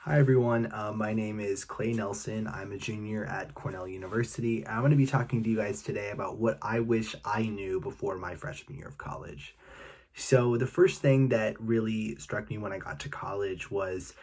Hi everyone, my name is Clay Nelson. I'm a junior at Cornell University. I'm going to be talking to you guys today about what I wish I knew before my freshman year of college. So the first thing that really struck me when I got to college was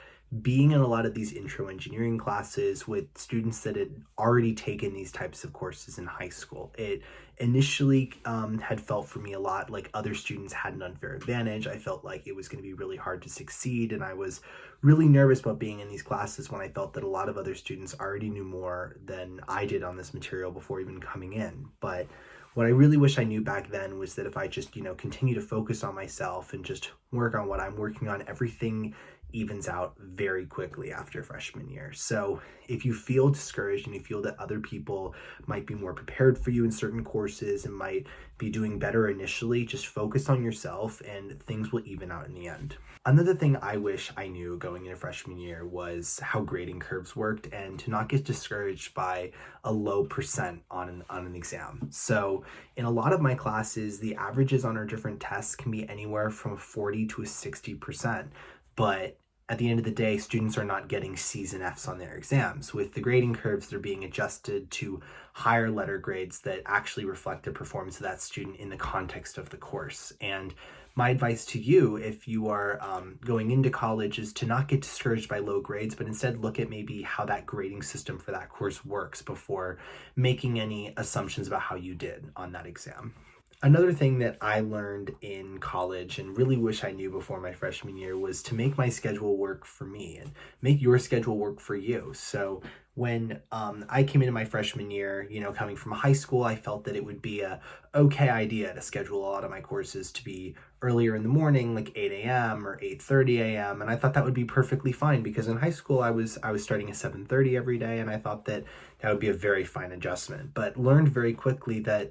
being in a lot of these intro engineering classes with students that had already taken these types of courses in high school. It initially had felt for me a lot like other students had an unfair advantage. I felt like it was going to be really hard to succeed, and I was really nervous about being in these classes when I felt that a lot of other students already knew more than I did on this material before even coming in. But what I really wish I knew back then was that if I just, continue to focus on myself and just work on what I'm working on, everything evens out very quickly after freshman year. So if you feel discouraged and you feel that other people might be more prepared for you in certain courses and might be doing better initially, just focus on yourself and things will even out in the end. Another thing I wish I knew going into freshman year was how grading curves worked and to not get discouraged by a low percent on an exam. So in a lot of my classes, the averages on our different tests can be anywhere from a 40 to a 60%. But at the end of the day, students are not getting C's and F's on their exams. With the grading curves, they're being adjusted to higher letter grades that actually reflect the performance of that student in the context of the course. And my advice to you, if you are going into college, is to not get discouraged by low grades, but instead look at maybe how that grading system for that course works before making any assumptions about how you did on that exam. Another thing that I learned in college and really wish I knew before my freshman year was to make my schedule work for me and make your schedule work for you. So when I came into my freshman year, coming from high school, I felt that it would be a okay idea to schedule a lot of my courses to be earlier in the morning, like 8 a.m. or 8:30 a.m. And I thought that would be perfectly fine because in high school I was starting at 7:30 every day, and I thought that would be a very fine adjustment. But learned very quickly that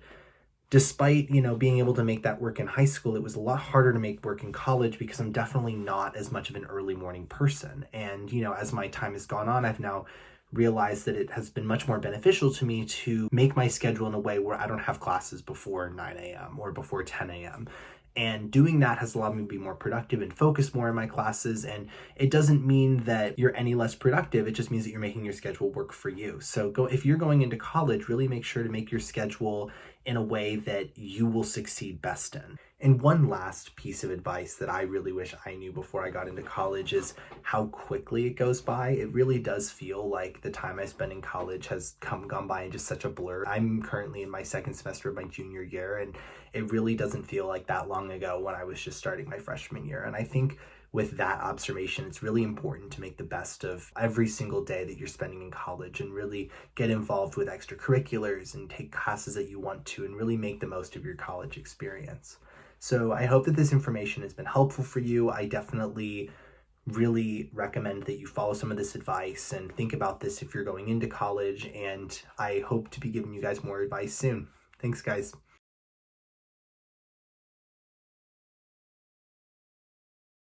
despite, being able to make that work in high school, it was a lot harder to make work in college because I'm definitely not as much of an early morning person. And, as my time has gone on, I've now realized that it has been much more beneficial to me to make my schedule in a way where I don't have classes before 9 a.m. or before 10 a.m. And doing that has allowed me to be more productive and focus more in my classes. And it doesn't mean that you're any less productive. It just means that you're making your schedule work for you. So if you're going into college, really make sure to make your schedule in a way that you will succeed best in. And one last piece of advice that I really wish I knew before I got into college is how quickly it goes by. It really does feel like the time I spent in college has gone by in just such a blur. I'm currently in my second semester of my junior year, and it really doesn't feel like that long ago when I was just starting my freshman year. And I think with that observation, it's really important to make the best of every single day that you're spending in college and really get involved with extracurriculars and take classes that you want to and really make the most of your college experience. So I hope that this information has been helpful for you. I definitely really recommend that you follow some of this advice and think about this if you're going into college, and I hope to be giving you guys more advice soon. Thanks, guys.